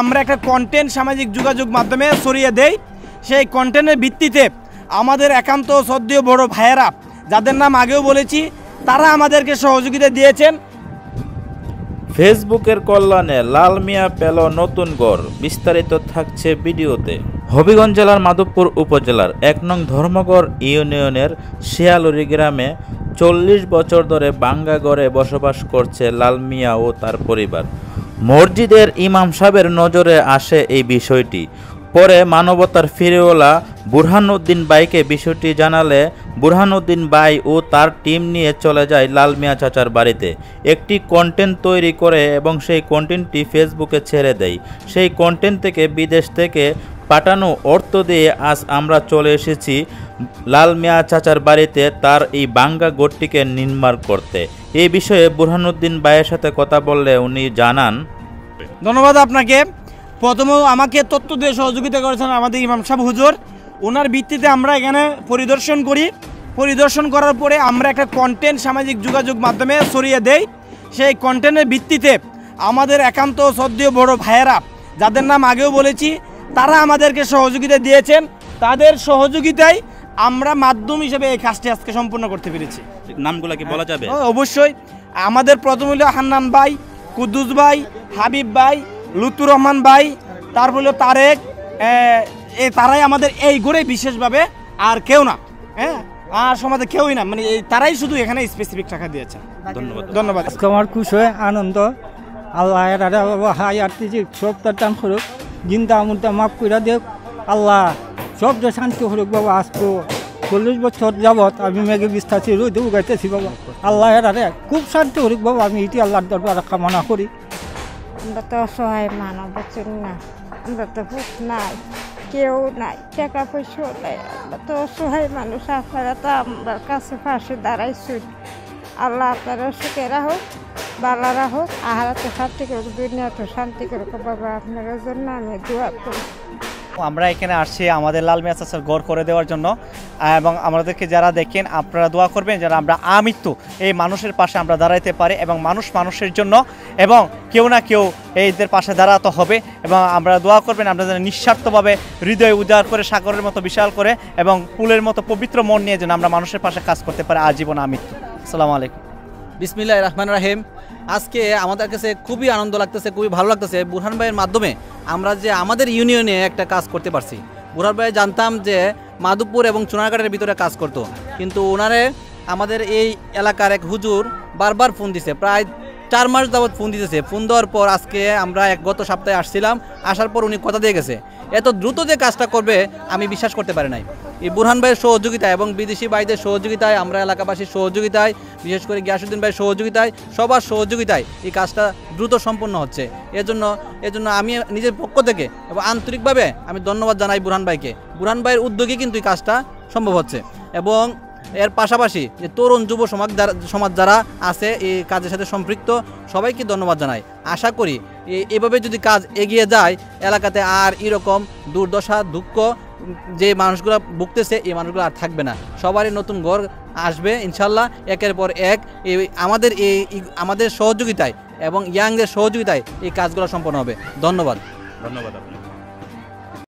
আমরা একটা কন্টেন্ট সামাজিক যোগাযোগ মাধ্যমে ছড়িয়ে দেই। সেই কন্টেন্টের ভিত্তিতে আমাদের একান্ত শ্রদ্ধেয় বড় ভাইয়েরা, যাদের নাম আগেও বলেছি, তারা আমাদেরকে সহযোগিতা দিয়েছেন। ফেসবুকের কল্যাণে লাল মিয়া পেল নতুন ঘর, বিস্তারিত থাকছে ভিডিওতে। হবিগঞ্জ জেলার মাধবপুর উপজেলার ১ নং ধর্মগড় ইউনিয়নের শিয়ালুরি গ্রামে ৪০ বছর ধরে ভাঙ্গা ঘরে বসবাস করছে লাল মিয়া ও তার পরিবার। মসজিদের ইমাম সাহেবের নজরে আসে এই বিষয়টি। পরে মানবতার ফিরেওয়ালা বুরহানুদ্দিন ভাইকে বিষয়টি জানালে বুরহানুদ্দিন ভাই ও তার টিম নিয়ে চলে যায় লাল মিয়া চাচার বাড়িতে। একটি কন্টেন্ট তৈরি করে এবং সেই কন্টেন্টটি ফেসবুকে ছেড়ে দেয়। সেই কন্টেন্ট থেকে বিদেশ থেকে পাঠানো অর্থ দিয়ে আজ আমরা চলে এসেছি লাল মিয়া চাচার বাড়িতে তার এই ভাঙ্গা ঘরটিকে নির্মাণ করতে। এই বিষয়ে বুরহানুদ্দিন ভাইয়ের সাথে কথা বললে উনি জানান। ধন্যবাদ আপনাকে। প্রথমে আমাকে তথ্য দিয়ে সহযোগিতা করেছেন আমাদের ইমাম সাহেব হুজুর। ওনার ভিত্তিতে আমরা এখানে পরিদর্শন করি। পরিদর্শন করার পরে আমরা একটা কন্টেন্ট সামাজিক যোগাযোগ মাধ্যমে ছড়িয়ে দেই। সেই কন্টেন্টের ভিত্তিতে আমাদের একান্ত শ্রদ্ধেয় বড় ভাইয়েরা, যাদের নাম আগেও বলেছি, তারা আমাদেরকে সহযোগিতা দিয়েছেন। তাদের সহযোগিতায় আমরা মাধ্যম হিসেবে এই কাজটি আজকে সম্পূর্ণ করতে পেরেছি। নামগুলো কি বলা যাবে? অবশ্যই। আমাদের প্রথম হলো হান্নান ভাই, কুদ্দুস ভাই, হাবিব ভাই, লুতুর রহমান ভাই, তারপর হলো তারেক। তারাই আমাদের এই ঘরে বিশেষভাবে, আর কেউ না, আর সমাজে কেউই না, মানে তারাই শুধু এখানে স্পেসিফিক টাকা দিয়েছেন। ধন্যবাদ। ধন্যবাদ। আমার খুশি হয়ে আনন্দ। আল্লাহ হাই আর্তি সব তার টান করুক, জিন্দা মুদ্রা মাফ করে দেখ। আল্লাহ সব যে শান্তি করুক বাবা। আজ তো ৪০ বছর যাবৎ আমি মেঘে বিস্তারছি, রোদে উগাইতেছি বাবা। আল্লাহ খুব শান্তি করুক বাবা। আমি এটি আল্লাহর দরবার কামনা করি। আমরা তো অসহায় মানব বচন না, আমরা তো ভূত নাই, কেউ নাই, টাকা পয়সাও নাই, আমরা তো অসহায় মানুষ। আপনারা তো আমার কাছে পাশে দাঁড়াইছেন। আল্লাহ আপনারা সুখে রাখুক, ভালো রাখুক, আহারা তো শান্তি করুক, দুনিয়া তো শান্তি করুক বাবা। আপনার জন্য আমি দোয়া করি। আমরা এখানে আসছি আমাদের লাল মিয়া চাচার ঘর করে দেওয়ার জন্য, এবং আমাদেরকে যারা দেখেন আপনারা দোয়া করবেন যেন আমরা আমৃত্যু এই মানুষের পাশে আমরা দাঁড়াইতে পারি, এবং মানুষ মানুষের জন্য, এবং কেউ না কেউ এইদের পাশে দাঁড়াতে হবে। এবং আমরা দোয়া করবেন আমরা যেন নিঃস্বার্থভাবে হৃদয় উদার করে, সাগরের মতো বিশাল করে এবং ফুলের মতো পবিত্র মন নিয়ে যেন আমরা মানুষের পাশে কাজ করতে পারি আজীবন আমৃত্যু। আসসালামু আলাইকুম। বিসমিল্লাহির রহমানির রহিম। আজকে আমাদের কাছে খুবই আনন্দ লাগতেছে, খুবই ভালো লাগতেছে। বুরহান ভাইয়ের মাধ্যমে আমরা যে আমাদের ইউনিয়নে একটা কাজ করতে পারছি। বুরহান ভাই জানতাম যে মাধবপুর এবং চুনারঘাটের ভিতরে কাজ করত, কিন্তু ওনারে আমাদের এই এলাকার এক হুজুর বারবার ফোন দিছে, প্রায় 4 মাস যাবৎ ফোন দিতেছে। ফোন দেওয়ার পর আজকে আমরা গত সপ্তাহে আসছিলাম, আসার পর উনি কথা দিয়ে গেছে। এত দ্রুত যে কাজটা করবে আমি বিশ্বাস করতে পারি নাই। এই বুরহান ভাইয়ের সহযোগিতায় এবং বিদেশি ভাইদের সহযোগিতায়, আমরা এলাকাবাসীর সহযোগিতায়, বিশেষ করে গিয়াসউদ্দিন ভাইয়ের সহযোগিতায়, সবার সহযোগিতায় এই কাজটা দ্রুত সম্পন্ন হচ্ছে। এজন্য আমি নিজের পক্ষ থেকে এবং আন্তরিকভাবে আমি ধন্যবাদ জানাই বুরহান ভাইকে। বুরহান ভাইয়ের উদ্যোগে কিন্তু এই কাজটা সম্ভব হচ্ছে। এবং এর পাশাপাশি যে তরুণ যুব সমাজ যারা আছে এই কাজের সাথে সম্পৃক্ত, সবাইকে ধন্যবাদ জানাই। আশা করি এভাবে যদি কাজ এগিয়ে যায়, এলাকাতে আর এরকম দুর্দশা দুঃখ যে মানুষগুলো ভুগতেছে এই মানুষগুলো আর থাকবে না। সবারই নতুন ঘর আসবে ইনশাল্লাহ, একের পর এক। আমাদের সহযোগিতায় এবং ইয়াংদের সহযোগিতায় এই কাজগুলো সম্পন্ন হবে। ধন্যবাদ। ধন্যবাদ।